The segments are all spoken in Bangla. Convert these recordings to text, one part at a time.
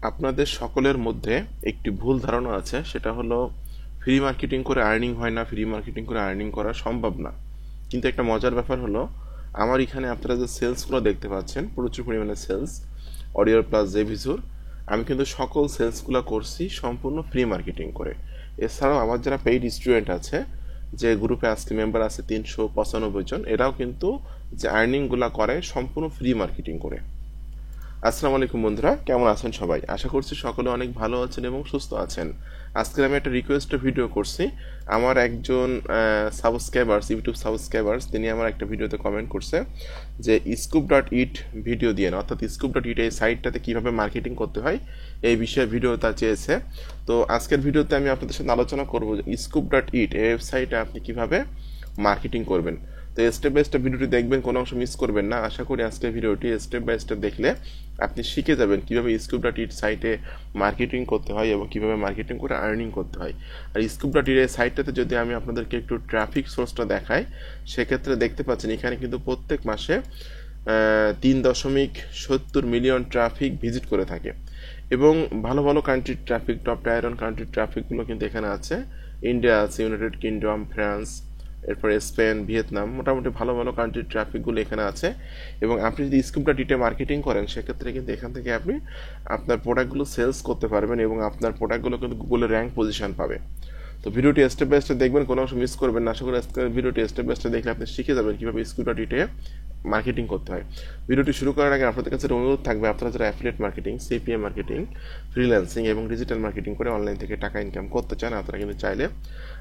আপনাদের সকলের মধ্যে একটি ভুল ধারণা আছে, সেটা হলো ফ্রি মার্কেটিং করে আর্নিং হয় না, ফ্রি মার্কেটিং করে আর্নিং করা সম্ভব না। কিন্তু একটা মজার ব্যাপার হলো, আমার এখানে আপনারা যে সেলসগুলো দেখতে পাচ্ছেন, প্রচুর পরিমাণে সেলস, অডিও প্লাস জেভিজুর, আমি কিন্তু সকল সেলসগুলো করছি সম্পূর্ণ ফ্রি মার্কেটিং করে। এছাড়াও আমার যারা পেইড স্টুডেন্ট আছে, যে গ্রুপে আজকে মেম্বার আছে 395 জন, এরাও কিন্তু যে আর্নিংগুলো করে সম্পূর্ণ ফ্রি মার্কেটিং করে। আসসালামু আলাইকুম বন্ধুরা, কেমন আছেন সবাই? আশা করছি সকলে অনেক ভালো আছেন এবং সুস্থ আছেন। আজকে আমি একটা রিকোয়েস্টের ভিডিও করছি। আমার একজন ইউটিউব সাবস্ক্রাইবার্স, তিনি আমার একটা ভিডিওতে কমেন্ট করছে যে scoop.it ভিডিও দিয়ে, অর্থাৎ scoop.it এই সাইটটাতে কীভাবে মার্কেটিং করতে হয় এই বিষয়ে ভিডিও তা চেয়েছে। তো আজকের ভিডিওতে আমি আপনাদের সাথে আলোচনা করবো যে scoop.it এই ওয়েবসাইটে আপনি কীভাবে মার্কেটিং করবেন। তো স্টেপ বাই স্টেপ ভিডিওটি দেখবেন, কোনো অংশ মিস করবেন না। আশা করি আজকের ভিডিওটি স্টেপ বাই স্টেপ দেখলে আপনি শিখে যাবেন কীভাবে scoop.it সাইটে মার্কেটিং করতে হয় এবং কীভাবে মার্কেটিং করে আর্নিং করতে হয়। আর scoop.it এর সাইটটাতে যদি আমি আপনাদেরকে একটু ট্রাফিক সোর্সটা দেখাই, সেক্ষেত্রে দেখতে পাচ্ছেন এখানে কিন্তু প্রত্যেক মাসে 3.70 মিলিয়ন ট্রাফিক ভিজিট করে থাকে এবং ভালো ভালো কান্ট্রির ট্রাফিক, টপ টায়ার ওয়ান কান্ট্রির ট্রাফিকগুলো কিন্তু এখানে আছে। ইন্ডিয়া আছে, ইউনাইটেড কিংডম, ফ্রান্স, এরপরে স্পেন, ভিয়েতনাম, মোটামুটি ভালো ভালো কান্ট্রির ট্রাফিকগুলো এখানে আছে। এবং আপনি যদি scoop.it মার্কেটিং করেন, সেক্ষেত্রে কিন্তু এখান থেকে আপনি আপনার প্রোডাক্টগুলো সেলস করতে পারবেন এবং আপনার প্রোডাক্টগুলো কিন্তু গুগলে র্যাঙ্ক পজিশন পাবে। তো ভিডিওটি স্টেপ বাই স্টেপ দেখবেন, কোনো অংশ মিস করবেন না। আশা করি ভিডিওটি স্টেপ বাই স্টেপ দেখলে আপনি শিখে যাবেন কীভাবে scoop.it মার্কেটিং করতে হয়। ভিডিওটি শুরু করার আগে আপনাদের কাছে অনুরোধ থাকবে, আপনারা যারা affiliate marketing, CPM marketing, freelancing এবং ডিজিটাল মার্কেটিং করে অনলাইন থেকে টাকা ইনকাম করতে চান, আপনারা কিন্তু চাইলে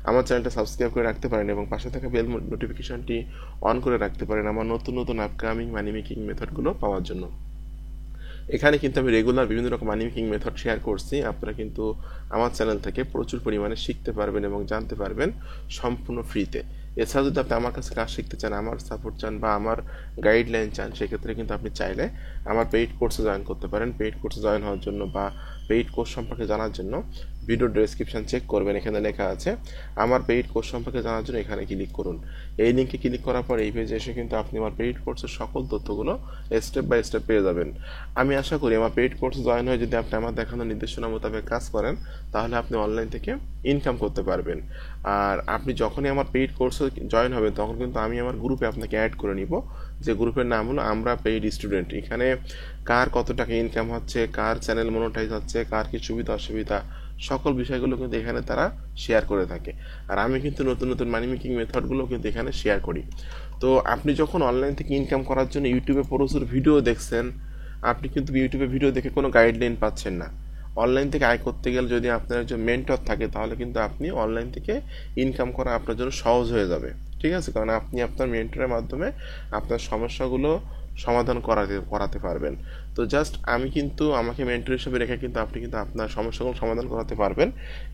আমার চ্যানেলটা সাবস্ক্রাইব করে রাখতে পারেন এবং পাশে থাকা বেল নোটিফিকেশনটি অন করে রাখতে পারেন আমার নতুন নতুন আপকামিং মানি মেকিং মেথডগুলো পাওয়ার জন্য। এখানে কিন্তু আমি রেগুলার বিভিন্ন রকম মানি মেকিং মেথড শেয়ার করছি। আপনারা কিন্তু আমার চ্যানেল থেকে প্রচুর পরিমাণে শিখতে পারবেন এবং জানতে পারবেন সম্পূর্ণ ফ্রিতে। এছাড়া যদি আপনি আমার কাছে কাজ শিখতে চান, আমার সাপোর্ট চান বা আমার গাইডলাইন চান, সেক্ষেত্রে কিন্তু আপনি চাইলে আমার পেইড কোর্সে জয়েন করতে পারেন। পেইড কোর্সে জয়েন হওয়ার জন্য বা পেইড কোর্স সম্পর্কে জানার জন্য ভিডিওর ডেসক্রিপশন চেক করবেন, এখানে লেখা আছে আমার পেইড কোর্স সম্পর্কে জানার জন্য এখানে ক্লিক করুন। এই লিঙ্কে ক্লিক করার পর এই পেজে এসে কিন্তু আপনি আমার পেইড কোর্সের সকল তথ্যগুলো স্টেপ বাই স্টেপ পেয়ে যাবেন। আমি আশা করি আমার পেইড কোর্সে জয়েন হয়ে যদি আপনি আমার দেখানো নির্দেশনা মোতাবেক কাজ করেন, তাহলে আপনি অনলাইন থেকে ইনকাম করতে পারবেন। আর আপনি যখনই আমার পেইড কোর্সে জয়েন হবেন, তখন কিন্তু আমি আমার গ্রুপে আপনাকে অ্যাড করে নিব, যে গ্রুপের নাম হলো আমরা পেইড স্টুডেন্ট। এখানে কার কত টাকা ইনকাম হচ্ছে, কার চ্যানেল মনোটাইজ হচ্ছে, কার কি সুবিধা অসুবিধা, সকল বিষয়গুলো কিন্তু এখানে তারা শেয়ার করে থাকে। আর আমি কিন্তু নতুন নতুন মানি মেকিং মেথডগুলো কিন্তু এখানে শেয়ার করি। তো আপনি যখন অনলাইন থেকে ইনকাম করার জন্য ইউটিউবে প্রচুর ভিডিও দেখছেন, আপনি কিন্তু ইউটিউবে ভিডিও দেখে কোনো গাইডলাইন পাচ্ছেন না। অনলাইন থেকে আয় করতে গেলে যদি আপনার একজন মেন্টর থাকে, তাহলে কিন্তু আপনি অনলাইন থেকে ইনকাম করা আপনার জন্য সহজ হয়ে যাবে। ঠিক আছে, কারণ আপনি আপনার মেন্টরের মাধ্যমে আপনার সমস্যাগুলো সমাধান করাতে পারবেন। তো জাস্ট আমি কিন্তু আমাকে মেন্টর হিসেবে রেখে কিন্তু আপনি কিন্তু আপনার সমস্যাগুলো সমাধান করাতে পারবেন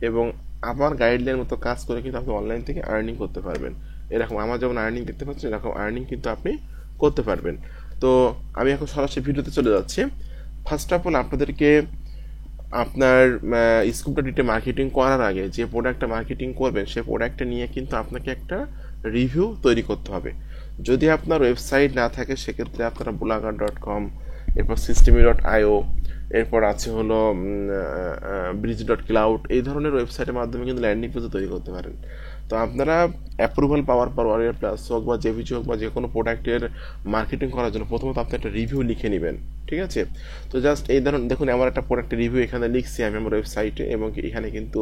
এবং আমার গাইডলাইন মতো কাজ করে কিন্তু আপনি অনলাইন থেকে আর্নিং করতে পারবেন। এরকম আমার যেমন আর্নিং দেখতে পাচ্ছেন, এরকম আর্নিং কিন্তু আপনি করতে পারবেন। তো আমি এখন সরাসরি ভিডিওতে চলে যাচ্ছি। ফার্স্ট অফ অল আপনাদেরকে আপনার scoop.it মার্কেটিং করার আগে যে প্রোডাক্টটা মার্কেটিং করবেন, সেই প্রোডাক্টটা নিয়ে কিন্তু আপনাকে একটা রিভিউ তৈরি করতে হবে। যদি আপনার ওয়েবসাইট না থাকে, সেক্ষেত্রে আপনারা blogger.com, এরপর systemy.io, এরপর আছে হলো bridge.cloud, এই ধরনের ওয়েবসাইটের মাধ্যমে কিন্তু ল্যান্ডিং পেজ তৈরি করতে পারেন। তো আপনারা অ্যাপ্রুভাল পাওয়ার পর ওয়ারিয়র প্লাস হোক বা জেভিজি হোক বা যে কোনো প্রোডাক্টের মার্কেটিং করার জন্য প্রথমত আপনি একটা রিভিউ লিখে নেবেন। ঠিক আছে, তো জাস্ট এই ধরুন দেখুন আমার একটা প্রোডাক্টের রিভিউ এখানে লিখছি আমি আমার ওয়েবসাইটে, এবং এখানে কিন্তু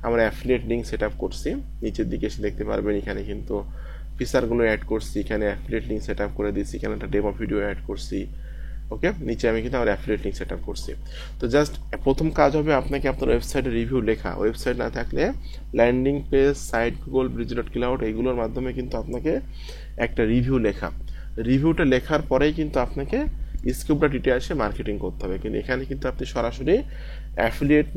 আমরা অ্যাফিলিয়েট লিঙ্ক সেট আপ করছি। নিচের দিকে এসে দেখতে পারবেন এখানে কিন্তু ফিচারগুলো অ্যাড করছি, এখানে অ্যাফিলিয়েট লিঙ্ক সেট আপ করে দিচ্ছি, এখানে একটা ডেমো ভিডিও অ্যাড করছি। ওকে, নিচে আমি কিন্তু আমার অ্যাফিলিয়েট লিঙ্ক সেট আপ করছি। তো জাস্ট প্রথম কাজ হবে আপনাকে আপনার ওয়েবসাইটে রিভিউ লেখা। ওয়েবসাইট না থাকলে landing page, site, Google, bridge.cloud এইগুলোর মাধ্যমে কিন্তু আপনাকে একটা রিভিউ লেখা। রিভিউটা লেখার পরেই কিন্তু আপনাকে scoop.it এসে মার্কেটিং করতে হবে। কিন্তু এখানে কিন্তু আপনি সরাসরি অ্যাফিলিয়েট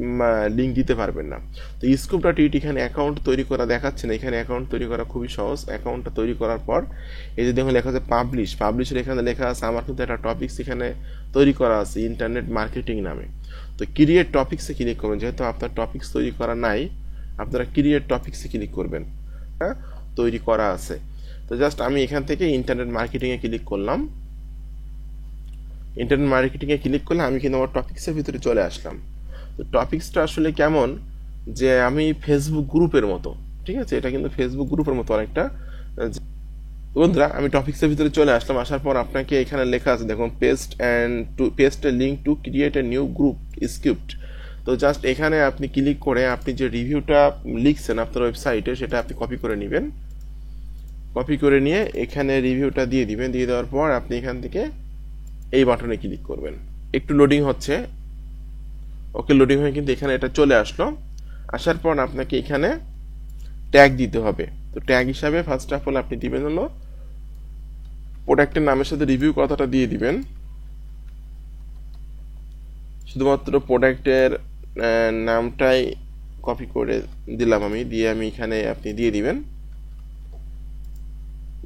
লিঙ্ক দিতে পারবেন না। তো scoop.it এখানে অ্যাকাউন্ট তৈরি করা দেখাচ্ছে না, এখানে অ্যাকাউন্ট তৈরি করা খুবই সহজ। অ্যাকাউন্টটা তৈরি করার পর এই যে দেখুন লেখা আছে পাবলিশের এখানে লেখা আছে আমার কিন্তু একটা টপিকস এখানে তৈরি করা আছে ইন্টারনেট মার্কেটিং নামে। তো ক্রিয়েট টপিক্সে ক্লিক করবেন, যেহেতু আপনার টপিক্স তৈরি করা নাই, আপনারা ক্রিয়েট টপিক্সে ক্লিক করবেন। হ্যাঁ, তৈরি করা আছে। তো জাস্ট আমি এখান থেকে ইন্টারনেট মার্কেটিংয়ে ক্লিক করলাম। ইন্টারনেট মার্কেটিংয়ে ক্লিক করলে আমি কিন্তু আমার টপিক্সের ভিতরে চলে আসলাম। তো টপিক্সটা আসলে কেমন, যে আমি ফেসবুক গ্রুপের মতো, ঠিক আছে, এটা কিন্তু ফেসবুক গ্রুপের মতো অনেকটা। বন্ধুরা আমি টপিক্সের ভিতরে চলে আসলাম, আসার পর আপনাকে এখানে লেখা আছে দেখুন, paste a link to create a new group script. তো জাস্ট এখানে আপনি ক্লিক করে আপনি যে রিভিউটা লিখছেন আপনার ওয়েবসাইটে সেটা আপনি কপি করে নেবেন। কপি করে নিয়ে এখানে রিভিউটা দিয়ে দিবেন। দিয়ে দেওয়ার পর আপনি এখান থেকে এই বাটনে ক্লিক করবেন। একটু লোডিং হচ্ছে। ওকে, লোডিং হয়ে কিন্তু এখানে এটা চলে আসলো। আসার পর আপনাকে এখানে ট্যাগ দিতে হবে। তো ট্যাগ হিসাবে ফার্স্ট অফ অল আপনি দিবেন হলো প্রোডাক্টের নামের সাথে রিভিউ কথাটা দিয়ে দিবেন। শুধুমাত্র প্রোডাক্টের নামটাই কপি করে দিলাম আমি, দিয়ে আমি এখানে আপনি দিয়ে দিবেন।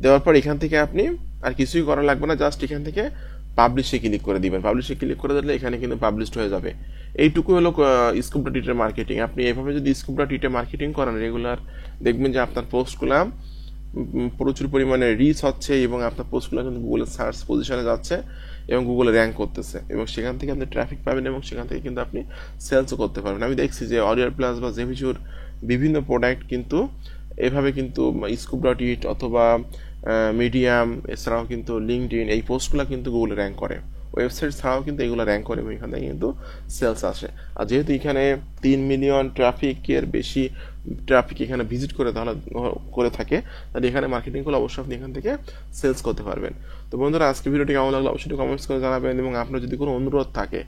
দেওয়ার পর এখান থেকে আপনি আর কিছুই করা লাগবে না, জাস্ট এখান থেকে পাবলিশে ক্লিক করে দিবেন। পাবলিশে ক্লিক করে দিলে এখানে কিন্তু পাবলিশড হয়ে যাবে। এইটুকু হলো স্কুপ.টিতে মার্কেটিং। আপনি এভাবে যদি স্কুপ.টিতে মার্কেটিং করেন রেগুলার, দেখবেন যে আপনার পোস্টগুলো প্রচুর পরিমাণে রিচ হচ্ছে এবং আপনার পোস্টগুলো কিন্তু গুগলের সার্চ পজিশনে যাচ্ছে এবং গুগলে র্যাঙ্ক করতেছে এবং সেখান থেকে আপনি ট্রাফিক পাবেন এবং সেখান থেকে কিন্তু আপনি সেলসও করতে পারবেন। আমি দেখছি যে অরিয়ার প্লাস বা জেভিচুর বিভিন্ন প্রোডাক্ট কিন্তু এভাবে কিন্তু স্কুপ.ইট অথবা মিডিয়াম, এছাড়াও কিন্তু লিঙ্কডইন, এই পোস্টগুলো কিন্তু গুগলে র্যাঙ্ক করে। ওয়েবসাইট ছাড়াও কিন্তু এগুলো র্যাঙ্ক করে এবং এখান থেকে কিন্তু সেলস আসে। আর যেহেতু এখানে 3 মিলিয়ন ট্রাফিকের বেশি ট্রাফিক এখানে ভিজিট করে থাকে, তাহলে এখানে মার্কেটিং করলে অবশ্যই আপনি এখান থেকে সেলস করতে পারবেন। তো বন্ধুরা আজকে ভিডিওটি কেমন লাগলো অবশ্যই কমেন্টস করে জানাবেন এবং আপনার যদি কোনো অনুরোধ থাকে,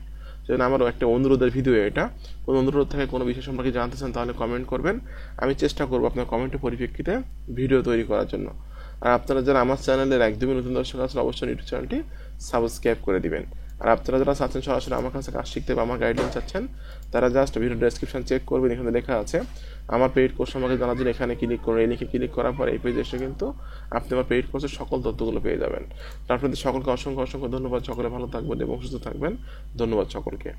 যেমন আমারও একটা অনুরোধের ভিডিও, এটা কোনো অনুরোধ থাকে কোনো বিষয় সম্পর্কে জানতে চান তাহলে কমেন্ট করবেন। আমি চেষ্টা করবো আপনার কমেন্টের পরিপ্রেক্ষিতে ভিডিও তৈরি করার জন্য। আর আপনারা যারা আমার চ্যানেলের একদমই নতুন দর্শক আছেন অবশ্যই ইউটিউব চ্যানেলটি সাবস্ক্রাইব করে দিবেন। আর আপনারা যারা চাচ্ছেন সরাসরি আমার কাছে কাজ শিখতে বা আমার গাইডলাইন চাচ্ছেন, তারা জাস্ট ভিডিও ডেসক্রিপশন চেক করবেন, এখানে লেখা আছে আমার পেইড কোর্স সম্পর্কে জানার জন্য এখানে ক্লিক করুন। এই লিখে ক্লিক করার পর এই পেজে এসে কিন্তু আপনি আমার পেইড কোর্সের সকল তথ্যগুলো পেয়ে যাবেন। তো আপনাদের সকলকে অসংখ্য অসংখ্য ধন্যবাদ। সকলে ভালো থাকবেন এবং সুস্থ থাকবেন। ধন্যবাদ সকলকে।